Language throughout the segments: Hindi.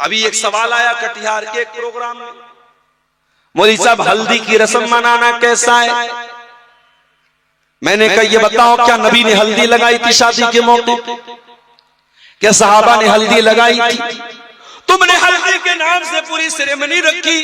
अभी एक सवाल आया कटिहार के एक प्रोग्राम में, मौलवी साहब हल्दी की रस्म मनाना कैसा है? मैंने कहा ये बताओ, क्या नबी ने हल्दी लगाई थी शादी के मौके पे? क्या सहाबा ने हल्दी लगाई थी? तुमने हल्दी के नाम से पूरी सेरेमनी रखी,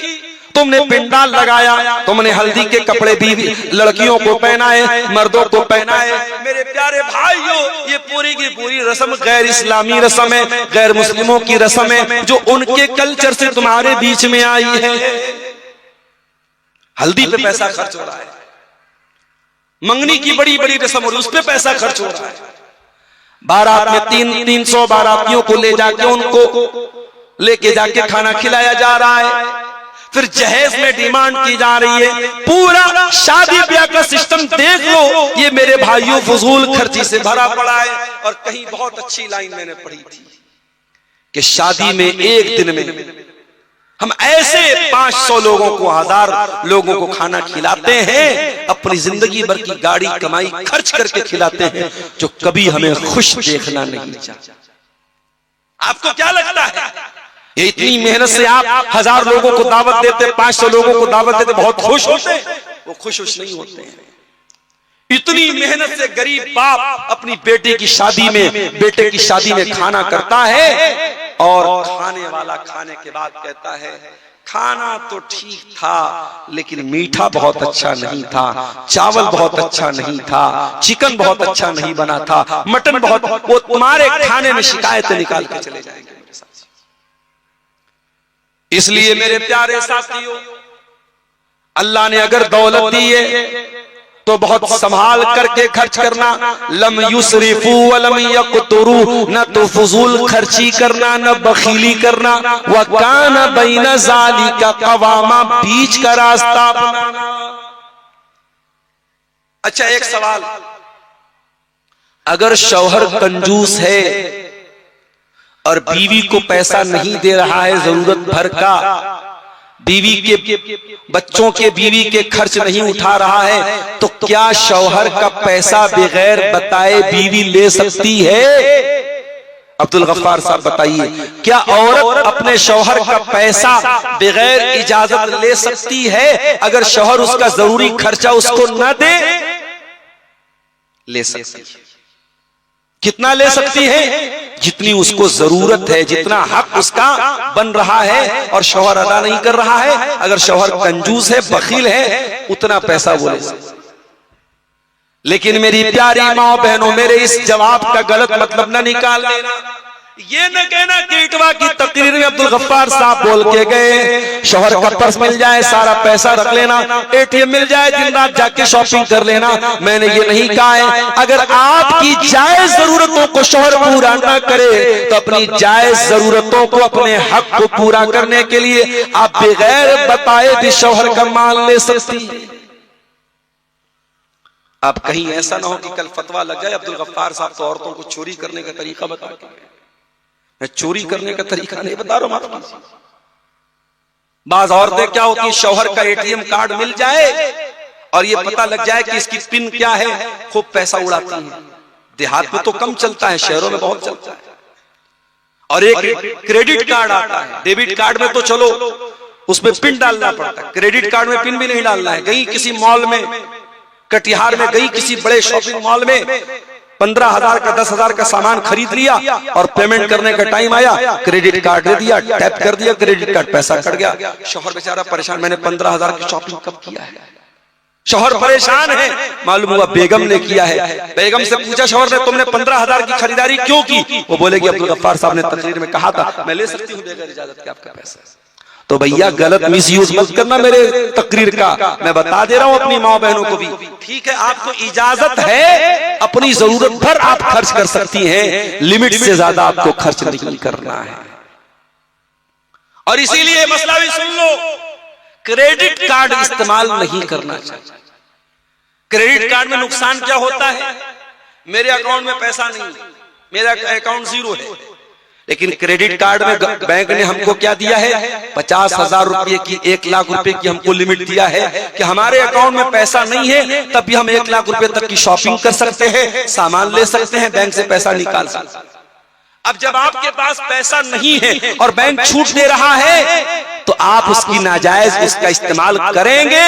तुमने पिंडाल लगाया, तुमने हल्दी के कपड़े भी लड़कियों को पहनाए, मर्दों को पहनाए। मेरे प्यारे भाइयों, ये पूरी की पूरी रस्म गैर इस्लामी रस्म है, गैर मुस्लिमों की रस्म है, जो उनके कल्चर से तुम्हारे बीच में आई है। हल्दी पे पैसा खर्च हो रहा है, मंगनी की बड़ी बड़ी रस्म हो रही है, उस पे पैसा खर्च हो रहा है। बारात में 300 बारातियों को ले जाके उनको लेके जाके खाना खिलाया जा रहा है, फिर जहेज में डिमांड की जा रही है। पूरा शादी ब्याह का सिस्टम देख लो, ये मेरे भाइयों फजूल खर्ची से भरा पड़ा है। और कहीं बहुत अच्छी लाइन मैंने पढ़ी थी कि शादी में एक दिन में हम ऐसे 500 लोगों को, 1000 लोगों को खाना खिलाते हैं, अपनी जिंदगी भर की गाड़ी कमाई खर्च करके खिलाते हैं, जो कभी हमें खुश देखना नहीं चाहता। आपको क्या लगता है, ये इतनी मेहनत से आप 1000 लोगों को दावत देते, 500 लोगों को दावत देते, बहुत खुश होते हैं? वो खुश नहीं होते हैं। इतनी मेहनत से गरीब बाप अपनी बेटे की शादी में खाना करता है, और खाने वाला खाने के बाद कहता है खाना तो ठीक था, लेकिन मीठा बहुत अच्छा नहीं था, चावल बहुत अच्छा नहीं था, चिकन बहुत अच्छा नहीं बना था, मटन बहुत। वो तुम्हारे खाने में शिकायतें निकाल के चले जाएंगे। इसलिए मेरे प्यारे साथियों, अल्लाह ने अगर दौलत दी है तो बहुत संभाल करके खर्च करना। लम युसरिफू वलम यक़तुरू, न तो फजूल खर्ची करना, न बखीली करना। व कान बैन ज़ालिका क़वामा, बीच का रास्ता अपनाना। अच्छा, एक सवाल, अगर शौहर कंजूस है और बीवी को पैसा नहीं दे रहा है जरूरत भर का, बीवी के बच्चों के बीवी के खर्च नहीं उठा रहा है, तो क्या शौहर का पैसा बगैर बताए बीवी ले सकती है? अब्दुल गफ्फार साहब बताइए, क्या औरत अपने शौहर का पैसा बगैर इजाजत ले सकती है? अगर शौहर उसका जरूरी खर्चा उसको न दे, ले सकती है। कितना ले सकती है? जितनी उसको जरूरत है, जितना हक उसका बन रहा है और शौहर अदा नहीं कर रहा है। अगर शौहर कंजूस है, बखील है, उतना पैसा वो ले सकता। लेकिन मेरी प्यारी माँ बहनों, मेरे इस जवाब का गलत मतलब न निकाल लेना। ये न कहना कि इटवा की तकरीर में अब्दुल गफ्फार साहब बोल के गए शौहर का पर्स मिल जाए, सारा पैसा रख लेना, एटीएम मिल जाए, दिन रात जाके शॉपिंग कर लेना। मैंने ये नहीं कहा है। अगर आपकी जायज जरूरतों को शौहर पूरा न करे, तो अपनी जायज जरूरतों को, अपने हक को पूरा करने के लिए आप बगैर बताए भी शौहर का माल ले सकती हैं। अब कहीं ऐसा ना हो कि कल फतवा लग जाए अब्दुल गफ्फार साहब तो औरतों को चोरी करने का तरीका बता के। मैं चोरी करने का तरीका नहीं बता रहा हूं। बाज औरतें क्या होती है, शौहर का एटीएम कार्ड मिल जाए और ये पता लग जाए कि इसकी पिन क्या है, खूब पैसा उड़ाती हैं। देहात में तो कम चलता है, शहरों में बहुत चलता है। और एक क्रेडिट कार्ड आता है, डेबिट कार्ड में तो चलो उसमें पिन डालना पड़ता है, क्रेडिट कार्ड में पिन भी नहीं डालना है। गई किसी मॉल में, कटिहार में गई किसी बड़े शॉपिंग मॉल में, 15,000 का 10,000 का सामान खरीद लिया और पेमेंट करने का टाइम आया, क्रेडिट कार्ड दे दिया, टैप कर दिया, क्रेडिट कार्ड पैसा कट गया। शौहर बेचारा परेशान, मैंने 15,000 की शॉपिंग कब किया है? शौहर परेशान है। मालूम हुआ बेगम ने किया है। बेगम से पूछा शौहर ने, तुमने 15,000 की खरीदारी क्यों की? वो बोलेगी अब्दुल गफ्फार साहब ने तकरीर में कहा था मैं ले सकती हूँ बगैर इजाजत के आपका पैसा। तो भैया गलत मिसयूज मत करना मेरे तकरीर का, मैं बता दे रहा हूं अपनी माँ बहनों को भी। ठीक है, आपको इजाजत है, अपनी जरूरत पर आप खर्च कर सकती हैं, लिमिट से ज्यादा आपको खर्च नहीं करना है। और इसीलिए मसला भी सुन लो, क्रेडिट कार्ड इस्तेमाल नहीं करना चाहिए। क्रेडिट कार्ड में नुकसान क्या होता है? मेरे अकाउंट में पैसा नहीं, मेरा अकाउंट 0 है, लेकिन क्रेडिट कार्ड में बैंक ने हमको क्या दिया है? 50,000 रुपये की, 1 लाख रुपए की हमको लिमिट दिया है कि हमारे अकाउंट में पैसा नहीं है तब भी हम 1 लाख रुपए तक की शॉपिंग कर सकते हैं, सामान ले सकते हैं, बैंक से पैसा निकाल सकते हैं। अब जब आपके पास पैसा नहीं है और बैंक छूट दे रहा है तो आप उसकी नाजायज उसका इस्तेमाल करेंगे,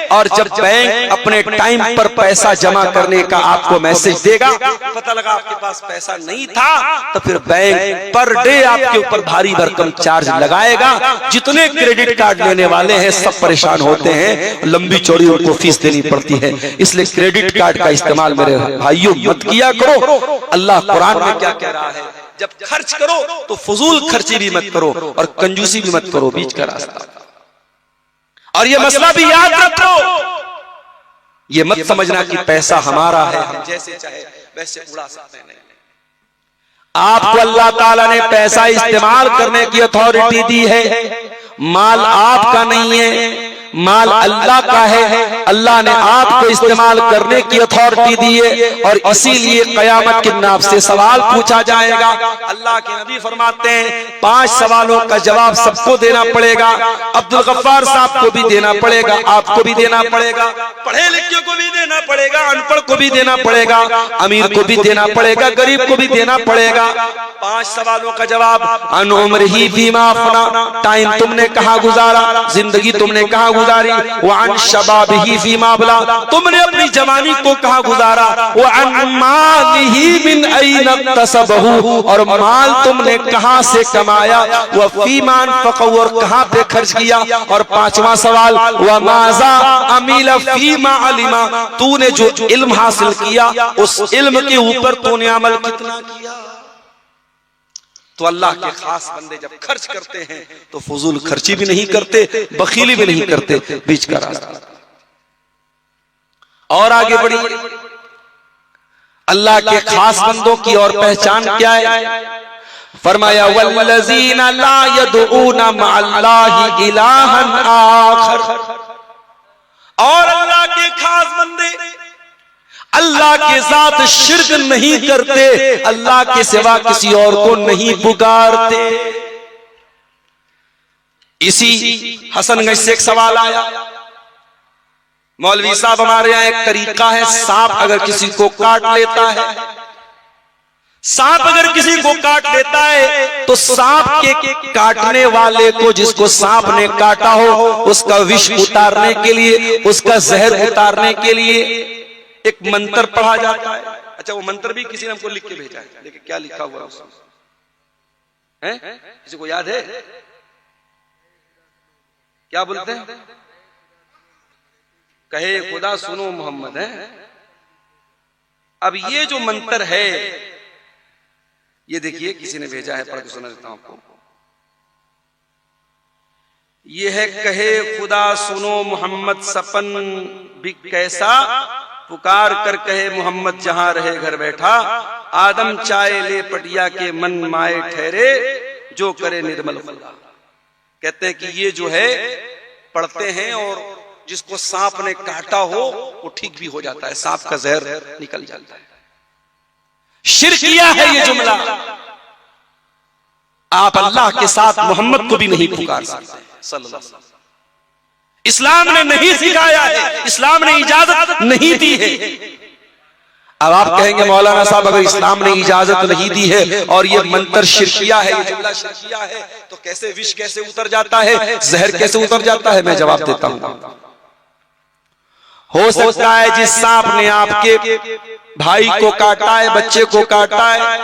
और जब बैंक अपने टाइम पर पैसा जमा करने का आपको मैसेज देगा, पता लगा आपके पास पैसा नहीं था, तो फिर बैंक पर डे आपके ऊपर भारी भरकम चार्ज लगाएगा। जितने क्रेडिट कार्ड लेने वाले हैं सब परेशान होते हैं, लंबी चौड़ी उनको फीस देनी पड़ती है। इसलिए क्रेडिट कार्ड का इस्तेमाल मेरे भाइयों मत किया करो। अल्लाह कुरान में क्या कह रहा है, जब खर्च करो तो फजूल खर्ची भी मत करो और कंजूसी भी मत करो, बीच का रास्ता। और ये मसला भी याद रखो, ये मत समझना कि पैसा हमारा है, हम जैसे चाहे वैसे उड़ा सकते हैं। आपको अल्लाह ताला ने पैसा इस्तेमाल करने की अथॉरिटी दी है। माल आपका नहीं है, माल अल्लाह का है। अल्लाह ने आपको इस्तेमाल करने की अथॉरिटी दी है, और इसीलिए कयामत के दिन आपसे सवाल पूछा जाएगा। अल्लाह के नबी फरमाते हैं 5 सवालों का जवाब सबको देना पड़ेगा। अब्दुल गफ्फार साहब को भी देना पड़ेगा, आपको भी देना पड़ेगा, पढ़े लिखे को भी देना पड़ेगा, अनपढ़ को भी देना पड़ेगा, अमीर को भी देना पड़ेगा, गरीब को भी देना पड़ेगा। 5 सवालों का जवाब। अन उम्रिही फीमा अफना, टाइम तुमने कहाँ गुजारा, जिंदगी तुमने कहाँ गुजारी। वअन शबाबिही फीमा अबला, तुमने अपनी जवानी को कहाँ गुजारा। वअन मालिही मिन ऐन इक्तसबहू, और माल तुमने कहाँ से कमाया। व फीमा अनफक़हू, और कहाँ पे खर्च किया। और 5वां सवाल, व माज़ा अमिल फीमा अलिमा, तूने जो इल्म हासिल किया उस इल्म के ऊपर तूने अमल कितना किया। तो अल्लाह के खास बंदे जब खर्च करते हैं तो फजूल खर्ची भी नहीं करते, बखीली भी नहीं करते, बीच का रास्ता। और आगे बढ़ी, अल्लाह के खास बंदों की और पहचान क्या है। फरमाया वल्लज़ीना ला यदऊना मअल्लाहि इलाहन आखर, और अल्लाह के खास बंदे अल्लाह के साथ शिर्क नहीं करते, अल्लाह के सिवा किसी और को नहीं पुकारते। इसी हसनगंज से एक सवाल आया, मौलवी साहब हमारे यहाँ एक तरीका है, सांप अगर किसी को काट लेता है, सांप अगर किसी को काट लेता है तो सांप के काटने वाले को, जिसको सांप ने काटा हो, उसका विष उतारने के लिए, उसका जहर उतारने के लिए एक मंत्र पढ़ा जाता है। अच्छा, वो मंत्र भी किसी ने हमको लिख के भेजा है, लेकिन क्या लिखा हुआ है उसमें, हैं? किसी को याद है? क्या बोलते हैं? कहे खुदा सुनो मोहम्मद है। अब ये जो मंत्र है, ये देखिए किसी ने भेजा है, पढ़ के सुना देता हूं आपको। ये है, कहे खुदा सुनो मोहम्मद सपन भी कैसा, पुकार कर कहे मोहम्मद जहां रहे घर बैठा। आदम चाहे ले पटिया के मन माए ठहरे, जो करे निर्मल खुदा। कहते हैं कि ये जो है पढ़ते हैं, और जिसको सांप ने काटा हो वो ठीक भी हो जाता है, सांप का जहर निकल जाता है। शिर्क किया है ये जुमला। आप अल्लाह के साथ मोहम्मद को भी नहीं पुकार सकते सल्लल्लाहु अलैहि वसल्लम। इस्लाम ने नहीं सिखाया है, इस्लाम ने इजाजत नहीं दी है। अब आप कहेंगे मौलाना साहब अगर इस्लाम ने इजाजत नहीं दी है और ये मंत्र शिर्किया है, ये जुमला शिर्किया है, तो कैसे विष कैसे उतर जाता है, जहर कैसे उतर जाता है? मैं जवाब देता हूं। हो सकता है जिस सांप ने आपके भाई को काटा है, बच्चे को काटा है,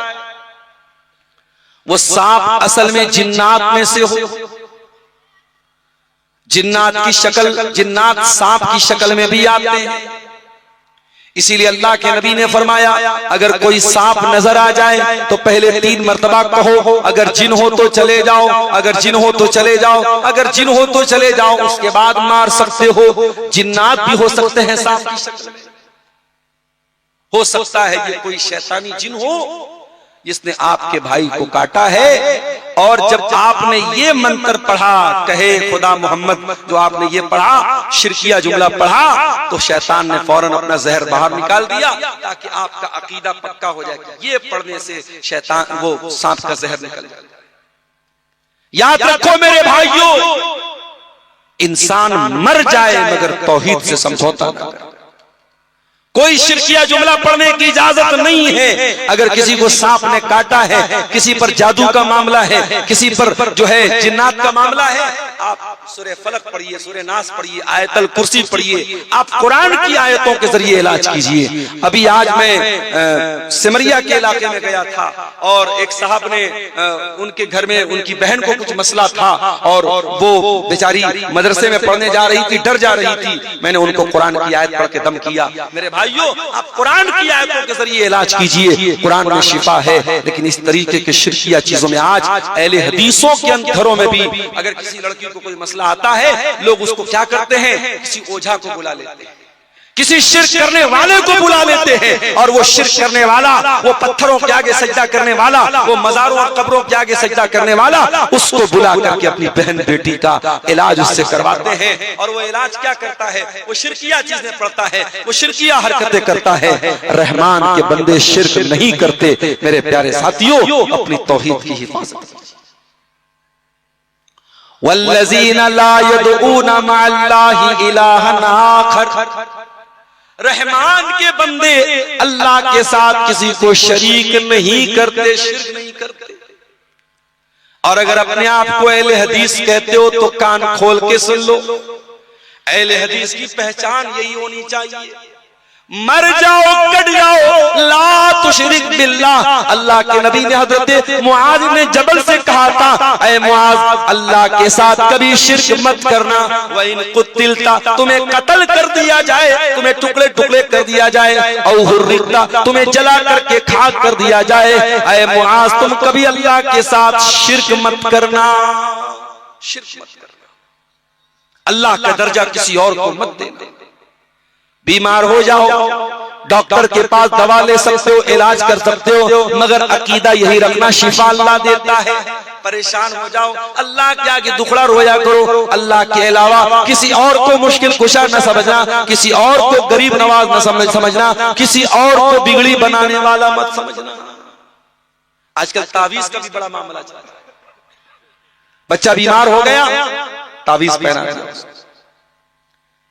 वो सांप असल में जिन्नात में से हो। जिन्नात की शक्ल, जिन्नात सांप की शक्ल में भी आते हैं। इसीलिए अल्लाह के नबी ने फरमाया, अगर कोई सांप नजर आ जाए तो पहले 3 मर्तबा कहो, अगर जिन हो तो चले जाओ, अगर जिन हो तो चले जाओ, अगर जिन हो तो चले जाओ, उसके बाद मार सकते हो। जिन्नात भी हो सकते हैं सांप की शक्ल में। हो सकता है ये कोई शैतानी जिन हो जिसने आपके भाई को काटा है। और जब आपने ये मंत्र पढ़ा, कहे खुदा मोहम्मद, जो आपने ये पढ़ा, शिरकिया जुमला पढ़ा, तो शैतान ने फौरन अपना जहर बाहर निकाल दिया, ताकि आपका अकीदा पक्का हो जाए कि ये पढ़ने से शैतान, वो सांप का जहर निकल जाए। याद रखो मेरे भाइयों, इंसान मर जाए मगर तौहीद से समझौता न करे। कोई शिरकिया जुमला पढ़ने की इजाजत नहीं है। अगर किसी को सांप ने काटा है, किसी पर जादू का मामला है, किसी पर जो है जिन्नात का मामला है, आप सूरह फलक पढ़िए, सूरह नास पढ़िए, आयतल कुर्सी पढ़िए, आप कुरान की आयतों के जरिए इलाज कीजिए। अभी आज मैं सिमरिया के इलाके में गया था और एक साहब ने उनके घर में उनकी बहन को कुछ मसला था और वो बेचारी मदरसे में पढ़ने जा रही थी, डर जा रही थी। मैंने उनको कुरान की आयत पढ़ के दम किया। मेरे भाइयों, आप कुरान की आयतों के जरिए इलाज कीजिए, कुरान में शिफा है। लेकिन इस तरीके के शिरकिया चीजों में आज अहले हदीसों के घरों में भी अगर किसी लड़की को कोई मसला आता है, लोग उसको क्या करते हैं, किसी ओझा को बुला लेते हैं, किसी शिर्क करने वाले को बुला लेते हैं और वो शिर्क करने वाला, वो पत्थरों के आगे सजदा करने वाला, वो मज़ारों और कब्रों के आगे सजदा करने वाला, उसको बुला करके अपनी बहन बेटी का इलाज उससे करवाते हैं। और वो इलाज क्या करता है, वो शिरकिया चीजें पढ़ता है, वो शिरकिया हरकतें करता है। रहमान के बंदे शिर्क नहीं करते। मेरे प्यारे साथियों, अपनी तौहीद की हिफाजत कीजिए। वल्लज़ीना ला यदऊना मअल्लाहि इलाहन आखर, रहमान के बंदे अल्लाह के साथ किसी को शरीक नहीं करते, शिर्क नहीं करते। और अगर अपने आप को अहले हदीस कहते हो तो कान खोल के सुन लो। अहले हदीस की पहचान यही होनी चाहिए, मर जाओ कट जाओ, ला तुशरिक बिल्लाह। अल्लाह के नबी ने हजरत मुआज ने जबल से कहा था, ऐ मुआज, अल्लाह के साथ कभी शिर्क मत करना। व इन कुतिलता, तुम्हें कत्ल कर दिया जाए, तुम्हें टुकड़े टुकड़े कर दिया जाए, औ हुर्रिकता, तुम्हें जला करके खाक कर दिया जाए, ऐ मुआज, तुम कभी अल्लाह के साथ शिर्क मत करना, शिर्क मत करना। अल्लाह का दर्जा किसी और को मत देना। बीमार हो जाओ, डॉक्टर के पास दवा ले सकते हो, इलाज कर सकते हो, मगर अकीदा यही रखना शिफा अल्लाह देता है। परेशान हो जाओ, अल्लाह के आगे दुखड़ा रोया करो, अल्लाह के अलावा किसी और को मुश्किल कुशा न समझना, किसी और को गरीब नवाज न समझना, किसी और को बिगड़ी बनाने वाला मत समझना। आजकल तावीज का भी बड़ा मामला चल रहा है। बच्चा बीमार हो गया, तावीज पहना दिया।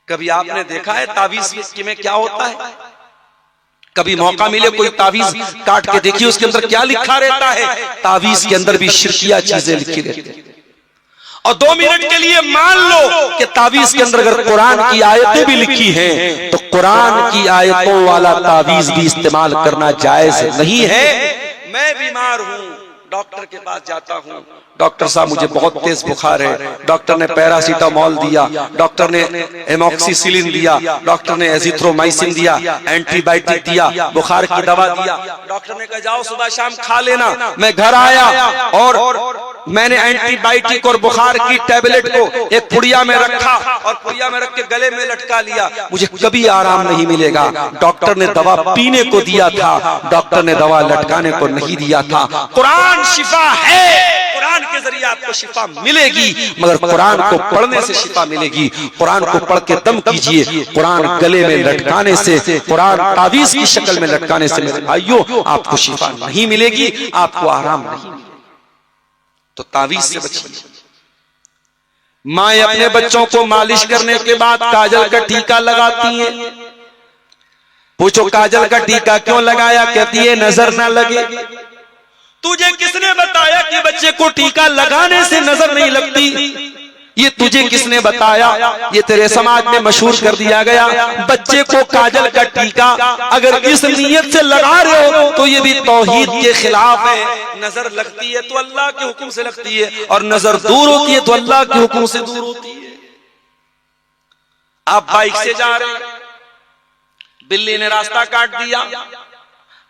कभी आपने देखा है तावीज में क्या होता है? कभी मौका मिले कोई तावीज काट के देखिए उसके अंदर क्या लिखा रहता है। तावीज के अंदर भी शिरकिया चीजें लिखी रहती है। और 2 मिनट के लिए मान लो कि तावीज के अंदर अगर कुरान की आयतें भी लिखी हैं तो कुरान की आयतों वाला तावीज भी इस्तेमाल करना जायज नहीं है। मैं बीमार हूं, डॉक्टर के पास जाता हूं, डॉक्टर साहब मुझे बहुत तेज बुखार है, डॉक्टर ने पैरासीटामोल दिया, डॉक्टर ने एमॉक्सिसिलिन दिया, डॉक्टर ने एजिथ्रोमाइसिन दिया, एंटीबायोटिक दिया, बुखार की दवा दिया। डॉक्टर ने कहा जाओ सुबह शाम खा लेना। मैं घर आया और मैंने एंटीबायोटिक और बुखार की टैबलेट को एक पुड़िया में रखा और पुड़िया में रख के गले में लटका लिया। मुझे कभी आराम नहीं मिलेगा। डॉक्टर ने दवा पीने को दिया था, डॉक्टर ने दवा लटकाने को नहीं दिया था। कुरान शिफा है, कुरान के जरिए आपको शिफा मिलेगी, मगर कुरान को पढ़ने से शिफा मिलेगी। कुरान को पढ़ के दम कीजिए, कुरान गले में लटकाने से, कुरान तावीज की शक्ल में लटकाने से मेरे भाइयों आपको शिफा नहीं मिलेगी, आपको आराम नहीं मिलेगा। तो तावीज से बचिए। माए अपने बच्चों को मालिश करने के बाद काजल का टीका लगाती हैं। पूछो काजल का टीका क्यों लगाया? कहती है नजर ना लगे। तुझे किसने बताया कि बच्चे को टीका लगाने से नजर नहीं लगती? ये तुझे किसने बताया? ये तेरे समाज में मशहूर कर दिया गया। बच्चे को काजल का टीका अगर इस नीयत से लगा रहे हो तो ये भी तौहीद के खिलाफ है। नजर लगती है तो अल्लाह के हुक्म से लगती है और नजर दूर होती है तो अल्लाह के हुक्म से दूर होती है। आप बाइक से जा रहे हैं, बिल्ली ने रास्ता काट दिया,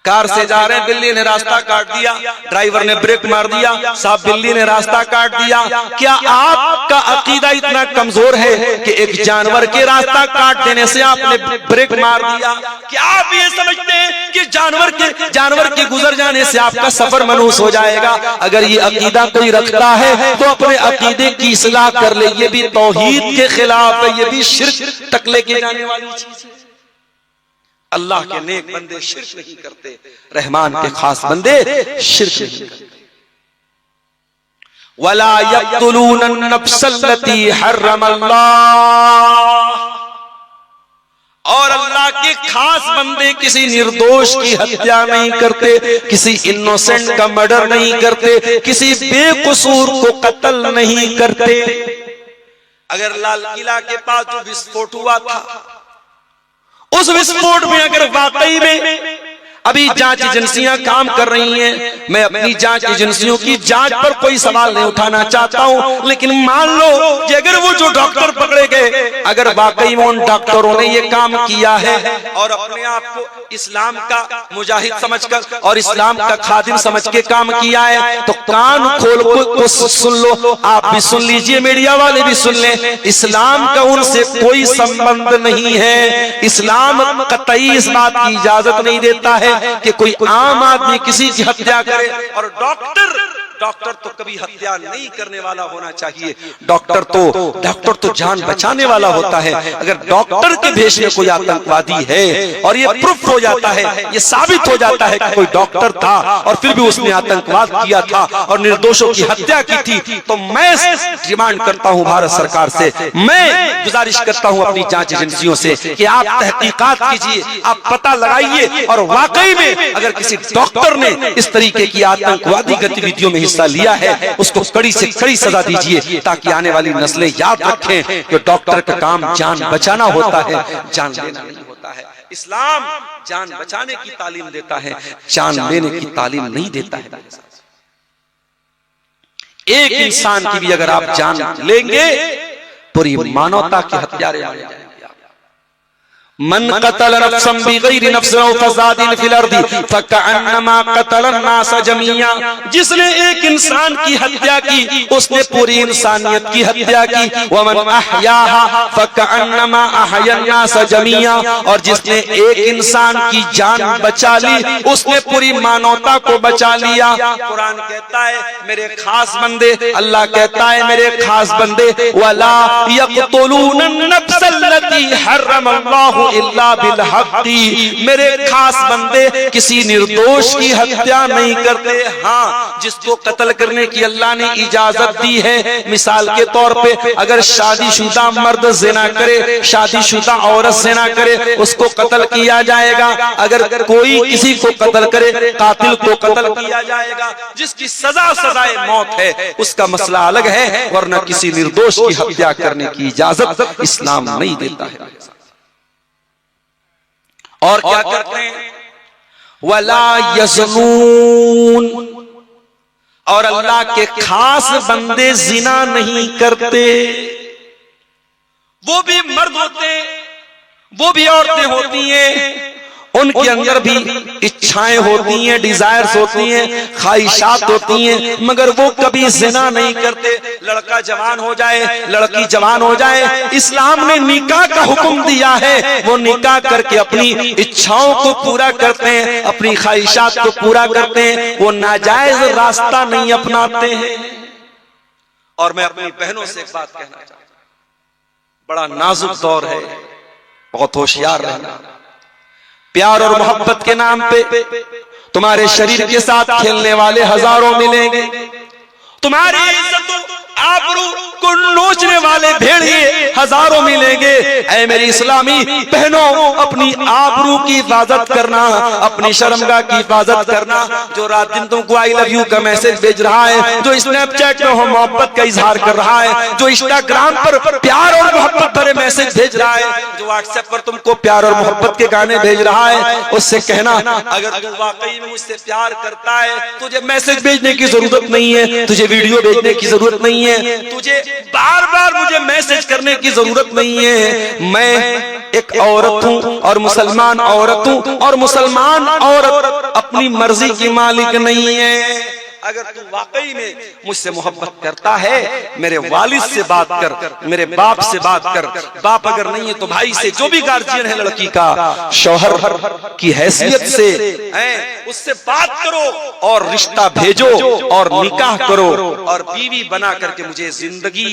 कार से जा रहे हैं, बिल्ली ने रास्ता काट दिया, ड्राइवर ने ब्रेक मार दिया, साहब बिल्ली ने रास्ता काट दिया। क्या आपका अकीदा इतना कमजोर है कि एक जानवर के रास्ता काट देने से आपने ब्रेक मार दिया? क्या आप ये समझते हैं कि जानवर के गुजर जाने से आपका सफर मनहूस हो जाएगा? अगर ये अकीदा कोई रखता है तो अपने अकीदे की इस्लाह कर ले। ये भी तौहीद के खिलाफ है, ये भी शिर्क तक लेके जाने वाली चीज है। अल्लाह के नेक बंदे शिर्क नहीं करते, रहमान के खास बंदे शिर्क नहीं करते। वला यक़्तुलून नफ्सल्लती हर्रमल्लाह, और अल्लाह के खास बंदे किसी निर्दोष की हत्या नहीं करते, किसी इनोसेंट का मर्डर नहीं करते, किसी बेकसूर को कत्ल नहीं करते। अगर लाल किला के पास जो विस्फोट हुआ था, उस विस्फोट में अगर वाकई में अभी जांच एजेंसियां काम कर रही हैं, मैं अपनी जांच एजेंसियों की जांच पर कोई सवाल नहीं उठाना चाहता हूं, लेकिन मान लो कि अगर वो जो डॉक्टर पकड़े गए, अगर वाकई में उन डॉक्टरों ने ये काम किया है और अपने आप को इस्लाम का मुजाहिद समझकर और इस्लाम का खादिम समझ के काम किया है, तो कान खोल को सुन लो, आप भी सुन लीजिए, मीडिया वाले भी सुन लें। इस्लाम का उनसे कोई संबंध नहीं है। इस्लाम कतई इस बात की इजाजत नहीं देता है कि कोई आम आदमी किसी की हत्या करे। और डॉक्टर तो कभी हत्या नहीं करने वाला होना चाहिए। डॉक्टर तो जान बचाने वाला होता है। अगर डॉक्टर के भेष में कोई आतंकवादी है और ये प्रूफ हो जाता है, ये साबित हो जाता है कि कोई डॉक्टर था और फिर भी उसने आतंकवाद किया था और निर्दोषों की हत्या की थी, तो मैं डिमांड करता हूं भारत सरकार से, मैं गुजारिश करता हूं अपनी जांच एजेंसियों से कि आप तहकीकात कीजिए, आप पता लगाइए और वाकई में अगर किसी डॉक्टर ने इस तरीके की आतंकवादी गतिविधियों में हिस्सा लिया है, उसको कड़ी से कड़ी सजा दीजिए, ताकि आने वाली नस्लें याद रखें कि डॉक्टर का काम जान बचाना होता है, जान लेना नहीं होता है। इस्लाम जान बचाने की तालीम देता है, जान लेने की तालीम नहीं देता है। एक इंसान की भी अगर आप जान लेंगे, पूरी मानवता के हत्यारे आ जाएंगे। मन कतल नफ्सन बिगैर नफ्सिन औ फसादिन फिल अर्दि फकअन्नमा कतल अन्नास जमीआ, जिसने एक इंसान की हत्या की उसने पूरी इंसानियत की हत्या की। वमन अहयाहा फकअन्नमा अहया अन्नास जमीआ, और जिसने एक इंसान की जान बचा ली उसने पूरी मानवता को बचा लिया। कुरान कहता है मेरे खास बंदे, अल्लाह कहता है मेरे खास बंदे, वला यक़तुलून नफ्सल्लती हर्रमल्लाहु इल्ला बिल हक़्क़ि, मेरे खास बंदे किसी निर्दोष की हत्या नहीं करते। हाँ, जिसको कत्ल करने की अल्लाह ने इजाजत दी है, मिसाल के तौर पे अगर शादीशुदा मर्द ज़िना करे, शादीशुदा औरत ज़िना करे, उसको कत्ल किया जाएगा। अगर कोई किसी को कत्ल करे, कातिल को कत्ल किया जाएगा। जिसकी सजाए मौत है उसका मसला अलग है, वरना किसी निर्दोष की हत्या करने की इजाजत इस्लाम नहीं देता है। और क्या करते हैं, वला यज़नून, और अल्लाह के खास बंदे जिना नहीं करते। वो भी मर्द होते, वो भी औरतें होती हैं, उनके अंदर भी इच्छाएं होती हैं, डिजायर्स होती हैं, ख्वाहिशात होती हैं, मगर वो कभी जिना नहीं करते। लड़का जवान हो जाए, लड़की जवान हो जाए, इस्लाम ने निकाह का हुक्म दिया है, वो निकाह करके अपनी इच्छाओं को पूरा करते हैं, अपनी ख्वाहिशात को पूरा करते हैं, वो नाजायज रास्ता नहीं अपनाते हैं। और मैं अपनी बहनों से एक बात कहना चाहता हूं, बड़ा नाजुक दौर है, बहुत होशियार रहना। प्यार और मोहब्बत के नाम पे तुम्हारे शरीर के साथ खेलने वाले हजारों मिलेंगे, तुम्हारी इज्जत आबरू को नोचने वाले भेड़िए हजारों मिलेंगे। ऐ मेरी इस्लामी बहनों, अपनी आबरू की हिफाजत करना, अपनी शर्मगाह की हिफाजत करना। जो रात दिन तुमको आई लव यू का मैसेज भेज रहा है, जो स्नैपचैट में मोहब्बत का इजहार कर रहा है, जो इंस्टाग्राम पर प्यार और मोहब्बत भरे मैसेज भेज रहा है, जो व्हाट्सएप पर तुमको प्यार और मोहब्बत के गाने भेज रहा है, उससे कहना अगर तू वाकई में मुझसे प्यार करता है, तुझे मैसेज भेजने की जरूरत नहीं है, तुझे वीडियो भेजने की जरूरत नहीं है, तुझे बार बार मुझे मैसेज करने की जरूरत नहीं है। मैं एक औरत हूं और मुसलमान औरत हूं, और मुसलमान औरत अपनी मर्जी की मालिक नहीं है। अगर तू वाकई में मुझसे मोहब्बत करता है, मेरे वालिद से बात कर, मेरे बाप से बात कर, बाप अगर नहीं है तो भाई से, जो भी गार्जियन है लड़की का, शौहर की हैसियत से उससे बात करो और रिश्ता भेजो और निकाह करो और बीवी बना करके मुझे जिंदगी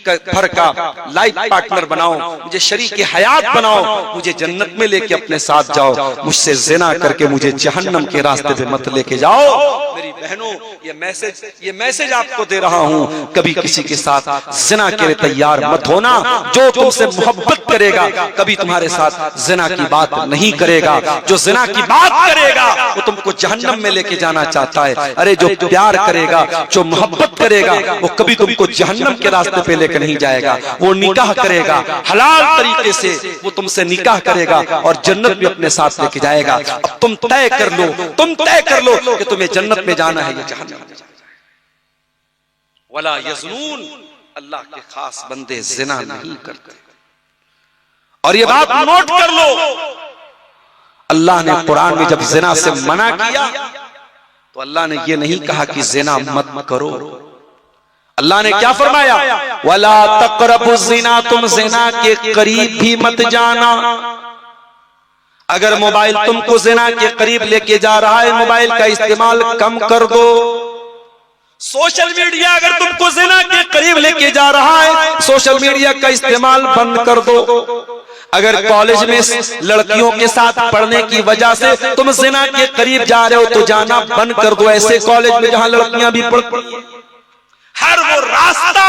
भर का लाइफ पार्टनर बनाओ, मुझे शरीक हयात बनाओ, मुझे जन्नत में लेके अपने साथ जाओ, मुझसे जिना करके मुझे जहन्नम के रास्ते पे मत लेके जाओ। मेरी बहनों, ये मैसेज आपको दे रहा हूं, कभी किसी के साथ जिना के लिए तैयार मत होना। जो तुमसे मोहब्बत करेगा कभी तुम्हारे साथ जिना की बात नहीं करेगा। जो जिना की बात करेगा वो तुमको जहन्नम में लेके जाना चाहता है। अरे जो प्यार करेगा, जो मोहब्बत करेगा, वो कभी तुमको जहन्नम के रास्ते पे लेकर नहीं जाएगा। वो निकाह करेगा, हलाल तरीके से वो तुमसे निकाह करेगा और जन्नत में अपने साथ लेके जाएगा। अब तुम तय कर लो, तुम तय कर लो कि तुम्हें जन्नत में जाना है या जहन्नम में जाना है। वला यज़नून, अल्लाह के खास बंदे जिना नहीं करते। और ये बात नोट कर लो, अल्लाह ने कुरान में जब जिना से मना किया तो अल्लाह ने ये नहीं कहा कि जिना मत करो। अल्लाह ने क्या फरमाया? वला तक़रबु ज़िना, तुम जिना के करीब भी मत जाना। अगर मोबाइल तुमको जिना के करीब लेके जा रहा है, मोबाइल का इस्तेमाल कम कर दो। सोशल मीडिया अगर तुमको जिना के करीब लेके जा रहा है, सोशल मीडिया का इस्तेमाल बंद कर दो। अगर कॉलेज में लड़कियों के साथ पढ़ने की वजह से तुम जिना के करीब जा रहे हो तो जाना बंद कर दो। ऐसे कॉलेज में जहां लड़कियां भी पढ़ती हैं, हर वो रास्ता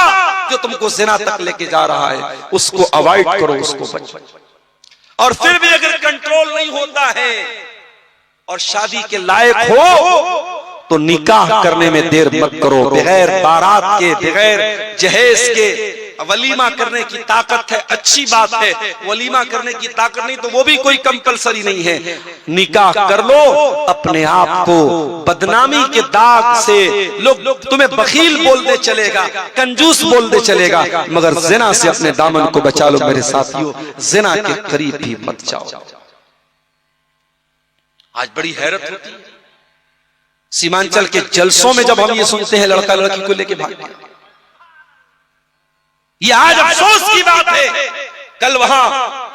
जो तुमको जिना तक लेके जा रहा है उसको अवॉइड करो, उसको बचो। और फिर भी अगर कंट्रोल नहीं होता है और शादी के लायक हो तो निकाह करने में देर मत करो। बगैर बारात के, बगैर जहेज के वलीमा करने की ताकत है, अच्छी बात है। वलीमा करने की ताकत नहीं तो वो भी कोई कंपलसरी नहीं है। निकाह कर लो, अपने आप को बदनामी के दाग से लोग तुम्हें बखील बोल दे चलेगा, कंजूस बोल दे चलेगा, मगर जिना से अपने दामन को बचा लो। मेरे साथियों, जिना के करीब भी मत जाओ। आज बड़ी हैरत होती है सीमांचल के जलसों में जब हम ये सुनते हैं लड़का लड़की को लेके भाग गया। ये आज अफसोस की बात है। कल वहां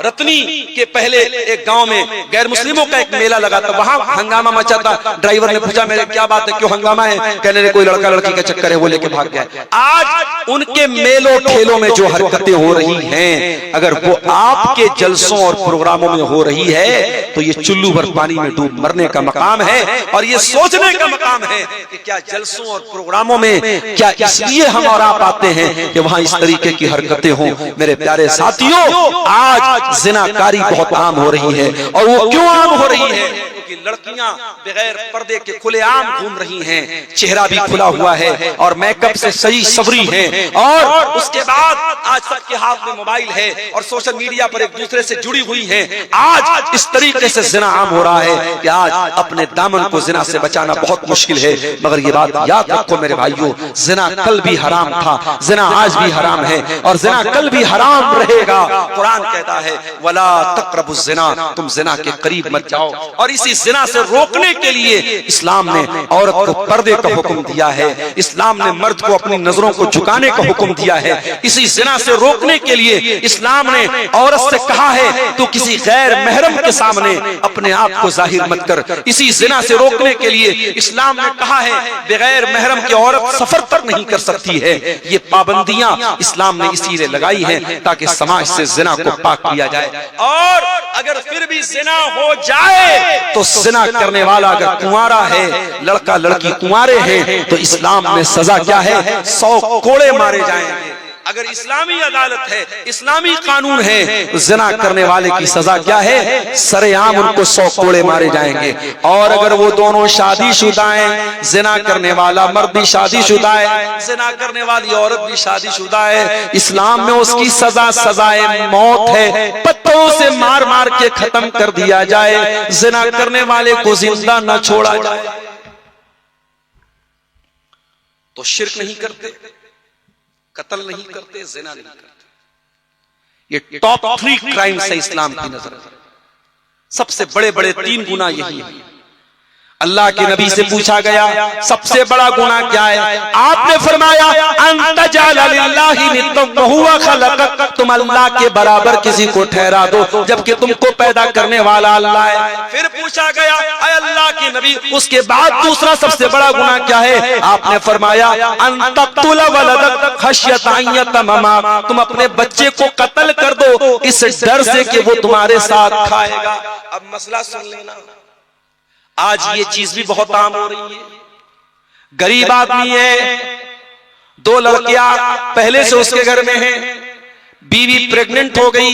रतनी के पहले एक गांव में गैर मुस्लिमों का एक मेला लगा था, वहां हंगामा मचा था। ड्राइवर ने पूछा मेरे क्या बात है, क्यों हंगामा है? कहने लगे कोई लड़का लड़की का चक्कर है, वो लेके भाग गया। आज उनके मेलों ठेलों में जो हरकतें हो रही हैं, अगर वो आपके जलसों और प्रोग्रामों में हो रही है तो ये चुल्लू भर पानी में डूब मरने का मकाम है। और ये सोचने का मकाम है कि क्या जलसों और प्रोग्रामों में क्या इसलिए हम और आप आते हैं कि वहां इस तरीके की हरकतें हों? मेरे प्यारे साथियों, आज जिनाकारी बहुत आम हो रही है। और वो क्यों आम हो रही है? क्योंकि लड़कियां बगैर पर्दे के खुलेआम घूम रही हैं, चेहरा भी खुला हुआ है और मेकअप से सही सबरी हैं। और उसके बाद आज सबके हाथ में मोबाइल है और सोशल मीडिया पर एक दूसरे से जुड़ी हुई हैं। आज इस तरीके से जिना आम हो रहा है कि आज अपने दामन को जिना से बचाना बहुत मुश्किल है। मगर ये बात याद रखो मेरे भाइयों, जिना कल भी हराम था, जिना आज भी हराम है और जिना कल भी हराम रहेगा। कुरान कहता है वला तक़रबु ज़िना, तुम जिना के करीब मत जाओ। और इसी जिना से रोकने के लिए इस्लाम ने औरत को पर्दे का हुक्म दिया है। इस्लाम ने मर्द को अपनी नजरों को झुकाने का हुक्म दिया है। इसी जिना से रोकने के लिए इस्लाम ने औरत से कहा है तू किसी गैर महरम के सामने अपने आप को जाहिर मत कर। इसी जिना से रोकने के लिए इस्लाम ने कहा है बगैर महरम की औरत सफर तक नहीं कर सकती है। ये पाबंदियां इस्लाम ने इसीलिए लगाई हैं ताकि समाज से जिना को पाक किया जाए। और अगर फिर भी जिना हो जाए तो जिना करने वाला अगर कुंवारा है, लड़का लड़की कुंवारे हैं, तो इस्लाम में सजा क्या है? 100 कोड़े मारे जाएंगे। अगर इस्लामी अदालत है, इस्लामी कानून है, तो जिना करने वाले की सजा क्या है? सरेआम उनको 100 कोड़े मारे जाएंगे। और अगर वो दोनों शादीशुदा हैं, जिना करने वाला मर्द भी शादीशुदा है, जिना करने वाली औरत भी शादीशुदा है, इस्लाम में उसकी सजा सजाए मौत है। पत्थरों से मार मार के खत्म कर दिया जाए, जिना करने वाले को जिंदा न छोड़ा जाए। तो शिर्क नहीं करते, कत्ल नहीं करते, जिना नहीं करते। ये टॉप 3 क्राइम्स है इस्लाम की नजर में। सबसे बड़े बड़े 3 गुनाह यही है। अल्लाह के नबी से पूछा गया सबसे बड़ा गुनाह क्या है? आपने फरमाया अंत जाला लिल्लाहि निद्दन व हुवा खलक़क, तुम अल्लाह के बराबर किसी को ठहरा दो जबकि तुमको पैदा करने वाला अल्लाह है। फिर पूछा गया अय अल्लाह के नबी उसके बाद दूसरा सबसे बड़ा गुनाह क्या है? आपने फरमाया अन तक़तुल वलदक खश्यत अन यतममा, तुम अपने बच्चे को कत्ल कर दो इस डर से कि वो तुम्हारे साथ खाएगा। अब मसला सुन लेना, आज ये चीज भी बहुत आम हो रही है। गरीब आदमी है, 2 लड़कियां पहले से उसके घर में हैं, बीवी प्रेग्नेंट हो गई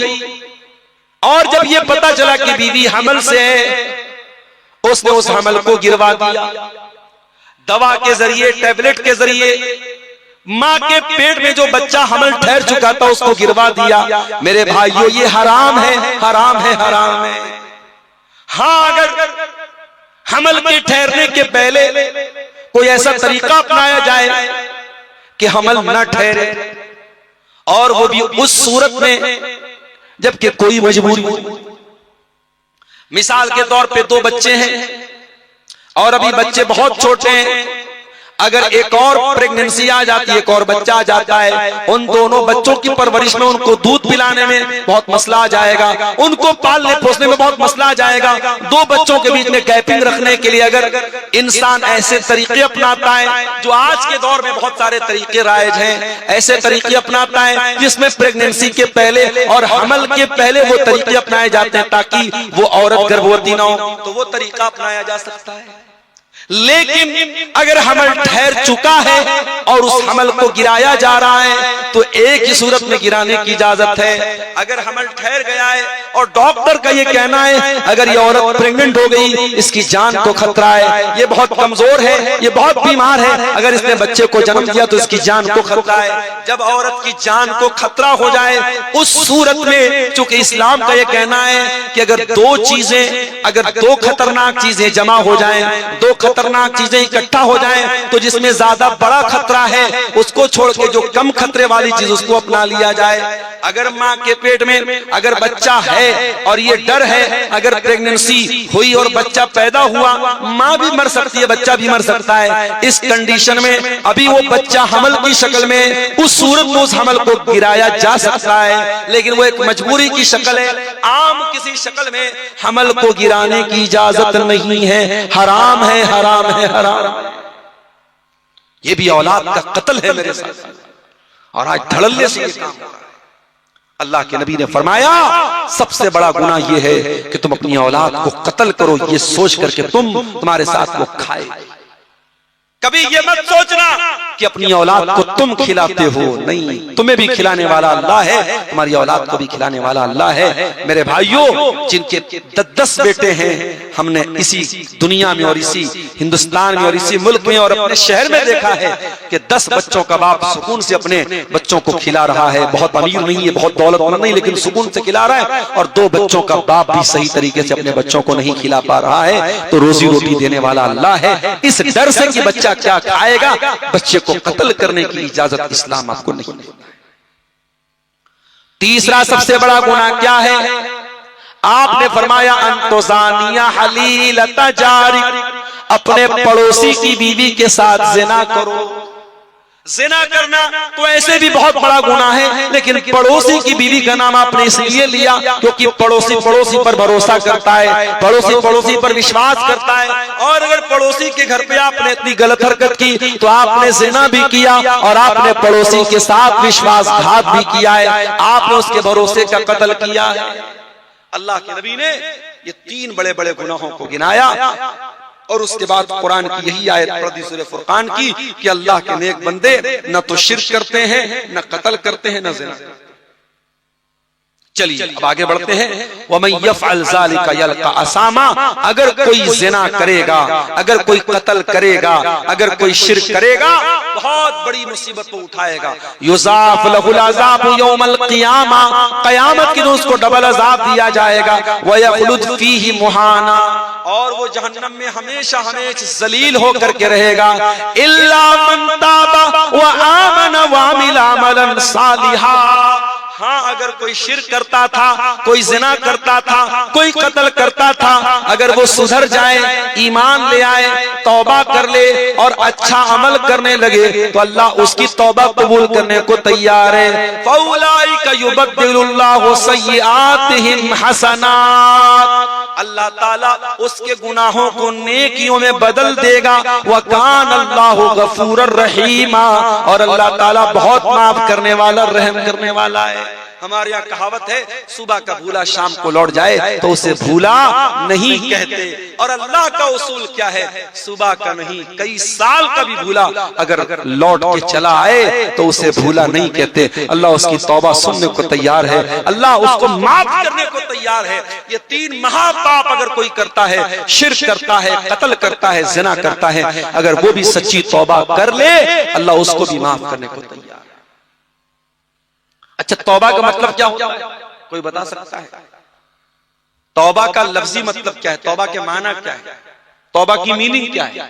और जब ये पता चला कि बीवी हमल से है, उसने उस हमल को गिरवा दिया। दवा के जरिए, टैबलेट के जरिए मां के पेट में जो बच्चा हमल ठहर चुका था उसको गिरवा दिया। मेरे भाइयों, ये हराम है, हराम है, हराम है। हाँ, अगर हमल के ठहरने के पहले कोई ऐसा तरीका अपनाया जाए कि हमल न ठहरे, और वो भी उस सूरत में जबकि कोई मजबूरी हो। मिसाल के तौर पे 2 बच्चे हैं और अभी बच्चे बहुत छोटे हैं, अगर एक और प्रेगनेंसी आ जाती है, एक और बच्चा आ जाता है, उन दोनों बच्चों की परवरिश में, उनको दूध पिलाने में बहुत मसला आ जाएगा, उनको पालने पोसने में बहुत मसला आ जाएगा। 2 बच्चों के बीच में गैपिंग रखने के लिए अगर इंसान ऐसे तरीके अपनाता है, जो आज के दौर में बहुत सारे तरीके राइज हैं, ऐसे तरीके अपनाता है जिसमें प्रेगनेंसी के पहले और हमल के पहले वो तरीके अपनाए जाते हैं ताकि वो औरत गर्भवती ना हो, तो वो तरीका अपनाया जा सकता है। लेकिन अगर हमल ठहर चुका है और उस हमल को गिराया जा रहा है तो एक ही सूरत में गिराने की इजाजत है। अगर हमल ठहर गया है और डॉक्टर का ये कहना है अगर ये औरत प्रेग्नेंट हो गई, इसकी जान को खतरा है, ये बहुत कमजोर है, ये बहुत बीमार है, अगर इसने बच्चे को जन्म दिया तो इसकी जान को खतरा है। जब औरत की जान को खतरा हो जाए उस सूरत में, चूंकि इस्लाम का ये कहना है कि अगर 2 चीजें, अगर 2 खतरनाक चीजें जमा हो जाएं, 2 खतरनाक चीजें इकट्ठा हो जाएं, तो जिसमें ज्यादा बड़ा खतरा है उसको छोड़ के जो कम खतरे वाली चीज उसको अपना लिया जाए। अगर मां के पेट में अगर बच्चा है और ये डर है अगर प्रेगनेंसी हुई और बच्चा पैदा हुआ, मां भी मर सकती है, बच्चा भी मर सकता है, इस कंडीशन में अभी वो बच्चा हमल की शक्ल में, उस सूरत में उस हमल को गिराया जा सकता है, लेकिन वो एक मजबूरी की शक्ल है। आम किसी शक्ल में हमल को गिराने की इजाजत नहीं है, हराम है, हराम है, हराम। ये भी औलाद का कत्ल है मेरे साथ, और आज धड़ल्ले से ये काम हो रहा है। अल्लाह के नबी ने फरमाया सबसे बड़ा गुनाह ये है कि तुम अपनी औलाद को कत्ल करो, ये सोच करके तुम्हारे साथ वो खाए। कभी ये मत सोचना कि अपनी औलाद को तुम खिलाते हो, नहीं, तुम्हें भी खिलाने वाला अल्लाह है, तुम्हारी औलाद को भी खिलाने वाला अल्लाह है। मेरे भाइयों, जिनके 10 बेटे हैं, हमने इसी दुनिया में और इसी हिंदुस्तान में और इसी मुल्क में और अपने शहर में देखा है कि 10 बच्चों का बाप सुकून से अपने बच्चों को खिला रहा है। बहुत अमीर नहीं है, बहुत दौलतमंद नहीं, लेकिन सुकून से खिला रहा है। और 2 बच्चों का बाप भी सही तरीके से अपने बच्चों को नहीं खिला पा रहा है, तो रोजी रोटी देने वाला अल्लाह है। इस डर से कि बच्चा क्या खाएगा, बच्चे को कत्ल करने की इजाजत इस्लाम आपको नहीं देता है। तीसरा सबसे बड़ा गुनाह क्या है? आपने फरमाया अंतोजानिया हलीलता जारी, अपने पड़ोसी की बीवी के साथ जिना करो। जिना करना तो ऐसे भी बहुत बड़ा गुनाह है, लेकिन पड़ोसी की बीवी का नाम आपने इसलिए लिया क्योंकि पड़ोसी पड़ोसी पर भरोसा करता है, पड़ोसी पड़ोसी पर विश्वास करता है। और अगर पड़ोसी के घर पे आपने इतनी गलत हरकत की तो आपने जिना भी किया और आपने पड़ोसी के साथ विश्वासघात भी किया है, आपने उसके भरोसे का कत्ल किया है। अल्लाह के नबी ने ये 3 बड़े बड़े गुनाहों को गिनाया और उसके बाद कुरान की यही आयत पढ़ी सूरह फुरकान की कि अल्लाह के नेक बंदे न तो शिर्क करते हैं, न कत्ल करते हैं, न ज़िना। चलिए अब आगे बढ़ते हैं। वमन यफ़अल ज़ालिका यल्क़ा असामा, अगर कोई ज़िना करेगा, अगर कोई कत्ल करेगा, अगर कोई शिर्क करेगा, बहुत बड़ी मुसीबत को उठाएगा। युज़ाफ़ लहुल अज़ाबु यौमल क़ियामा, क़यामत के दिन उसको डबल अज़ाब दिया जाएगा। व यख़लुद फ़ीही मुहाना, और वो जहन्नम में हमेशा हमेशा जलील होकर के रहेगा। इल्ला मन ताबा व आमन व अमिला अमलन सालिहा, हाँ अगर कोई शिर्क करता था, कोई जिना करता था, कोई कत्ल करता था, अगर वो सुधर जाए, ईमान ले आए, तौबा कर ले और अच्छा अमल करने लगे तो अल्लाह उसकी तौबा कबूल करने को तैयार है। फौलाइका युबद्दिलुल्लाहु सय्यिआतिहिम हसनात, अल्लाह ताला उसके गुनाहों को नेकियों में बदल देगा। व कान अल्लाहु गफूरर रहीमा, और अल्लाह ताला बहुत माफ करने वाला, रहम करने वाला है। हमारे यहाँ कहावत है, सुबह का भूला शाम को लौट जाए तो उसे भूला नहीं कहते। और अल्लाह का उसूल क्या है? सुबह का नहीं, कई साल का भी भूला अगर लौट के चला आए तो उसे भूला नहीं कहते। अल्लाह उसकी तौबा सुनने को तैयार है, अल्लाह उसको माफ करने को तैयार है। ये 3 महापाप अगर कोई करता है, शिर्क करता है, कत्ल करता है, ज़िना करता है, अगर वो भी सच्ची तौबा कर ले, अल्लाह उसको भी माफ करने को तैयार है। अच्छा, तौबा का मतलब क्या होता है? कोई बता सकता है? तौबा का लफ्जी मतलब क्या है? तौबा के माना क्या है? तौबा की मीनिंग क्या है?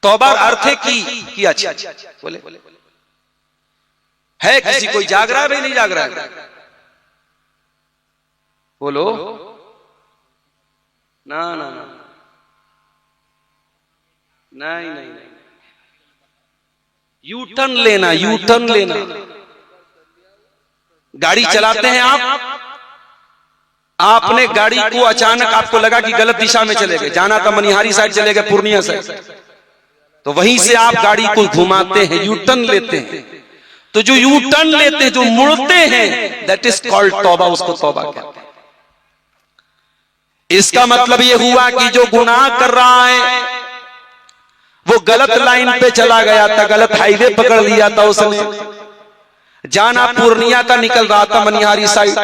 तौबा अर्थ है की अच्छा बोले है। किसी कोई जाग रहा है? भाई नहीं जाग रहा है? बोलो ना ना ना, नहीं नहीं नहीं, यू टर्न लेना, यू टर्न लेना। गाड़ी चलाते हैं आपने गाड़ी को अचानक आपको लगा कि गलत दिशा में चले गए, जाना था मनिहारी साइड, चले गए पूर्णिया साइड, तो वहीं से आप गाड़ी को घुमाते हैं, यू टर्न लेते हैं। तो जो यू टर्न लेते हैं, जो मुड़ते हैं, दैट इज कॉल्ड तौबा, उसको तौबा कहते हैं। इसका मतलब यह हुआ कि जो गुनाह कर रहा है वो गलत लाइन पे चला गया था, गलत हाईवे पकड़ लिया था उसने, जाना पूर्णिया का निकल रहा था मनिहारी साइड,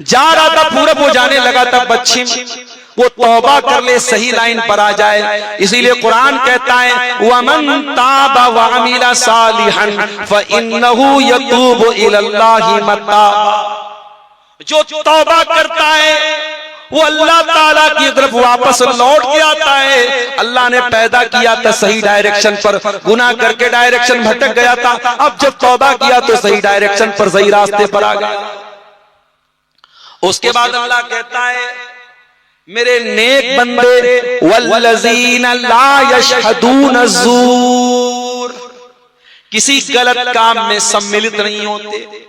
जा रहा था पूरब, वो जाने लगा था पश्चिम, वो तौबा कर ले, सही लाइन पर आ जाए। इसीलिए कुरान कहता है वमन ताबा व अमिला सालिहन फइन्नहु यतूबु इलल्लाहि मताबा। जो तौबा करता है वो अल्लाह ताला की तरफ वापस लौट के आता है। अल्लाह ने पैदा किया था सही डायरेक्शन पर, गुनाह करके डायरेक्शन भटक गया था, अब जब तौबा किया तो सही डायरेक्शन पर, सही रास्ते पर आ गया। उसके बाद अल्लाह कहता है मेरे नेक बंदे वल्लज़ीना ला यशहदून ज़ूर, किसी गलत काम में सम्मिलित नहीं होते।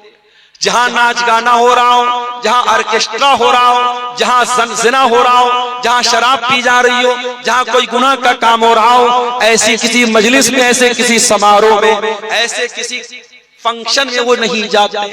जहां नाच गाना हो रहा हो, जहां ऑर्केस्ट्रा हो रहा हो, जहां ज़िना हो रहा हो, जहां शराब पी जा रही हो, जहां कोई गुनाह का काम हो रहा हो, ऐसी किसी मजलिस में, ऐसे किसी समारोह में, ऐसे किसी फंक्शन में वो नहीं जाते।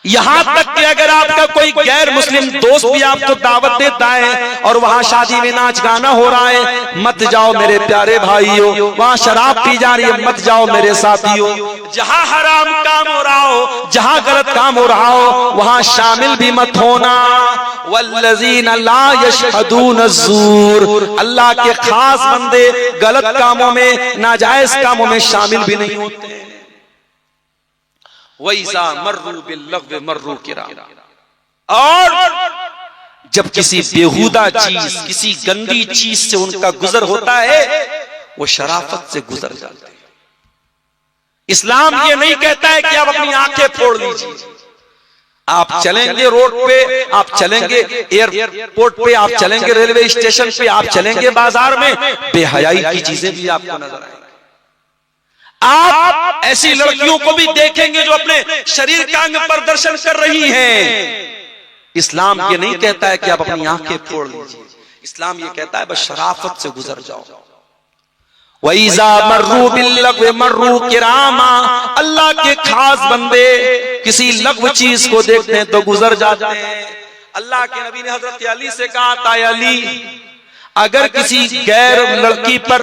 यहां तक कि अगर आपका कोई गैर मुस्लिम दोस्त भी आपको दावत देता है और वहां शादी में नाच गाना हो रहा है, मत जाओ मेरे प्यारे भाइयों। वहां शराब पी जा रही है, मत जाओ मेरे साथियों। जहां हराम काम हो रहा हो, जहां गलत काम हो रहा हो, वहां शामिल भी मत होना। वल्लज़ीना ला यशहदून ज़ूर, अल्लाह के खास बंदे गलत कामों में, नाजायज कामों में शामिल भी नहीं होते। वैसा मर्रू बिल्लग़्व मर्रू किराम, और जब किसी बेहुदा चीज, किसी गंदी चीज से उनका गुजर होता है, वो शराफत से गुजर जाते हैं। इस्लाम ये नहीं कहता है कि आप अपनी आंखें फोड़ लीजिए। आप चलेंगे रोड पे, आप चलेंगे एयरपोर्ट पे, आप चलेंगे रेलवे स्टेशन पे, आप चलेंगे बाजार में, बेहयाई की चीजें भी आपको नजर आएंगी। आप ऐसी लड़कियों को भी देखेंगे जो अपने शरीर का अंग प्रदर्शन कर रही हैं। इस्लाम ये नहीं कहता है कि आप अपनी आंखें फोड़ लीजिए। इस्लाम ये कहता है बस शराफत से गुजर जाओ। वैज़ा मर्रू बिल्लग़्व मर्रू किरामा, अल्लाह के खास बंदे किसी लग़्व चीज को देखते हैं तो गुजर जाते हैं। अल्लाह के नबी ने हजरत अली से कहा था, अली अगर किसी गैर लड़की पर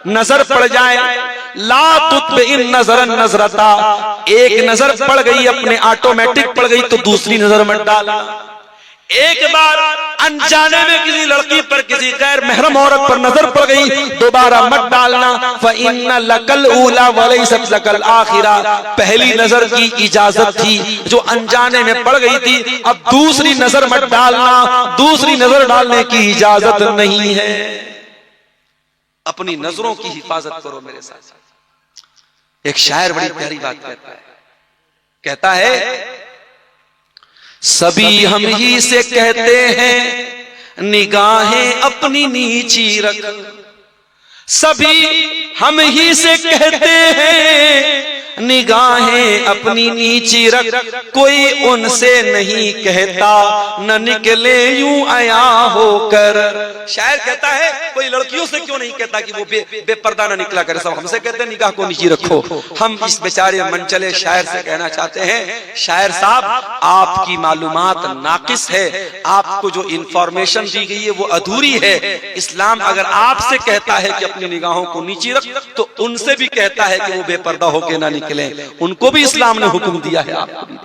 नजर पड़ जाए, ला तुत्बिइन नजरन नजरता, एक नजर पड़ गई अपने ऑटोमेटिक पड़ गई तो दूसरी नजर मत डाला। एक बार अनजाने में किसी लड़की पर, किसी गैर महरम औरत पर नजर पड़ गई, दोबारा मत डालना। फ़इन्ना लकल ऊला वलैसत लकल आखिरा, पहली नजर की इजाजत थी जो अनजाने में पड़ गई थी, अब दूसरी नजर मत डालना, दूसरी नजर डालने की इजाजत नहीं है। अपनी नजरों की हिफाजत करो मेरे साथ। एक शायर बड़ी प्यारी बात कहता है सभी हम ही से कहते हैं निगाहें अपनी नीची रख, सभी हम ही से कहते हैं निगाहें अपनी नीची रख, कोई उनसे नहीं कहता न निकले यूं आया होकर। शायर कहता है कोई लड़कियों से क्यों नहीं कहता कि वो बेपर्दा न निकला करे, सब हमसे कहते हैं निगाह को नीची रखो। हम इस बेचारे मनचले शायर से कहना चाहते हैं, शायर साहब आपकी मालूमात नाकिस है, आपको जो इंफॉर्मेशन दी गई है वो अधूरी है। इस्लाम अगर आपसे कहता है कि अपनी निगाहों को नीची रख, तो उनसे भी कहता है कि वो बेपर्दा होके ना निकले, उनको भी इस्लाम ने हुक्म दिया है, आपको भी।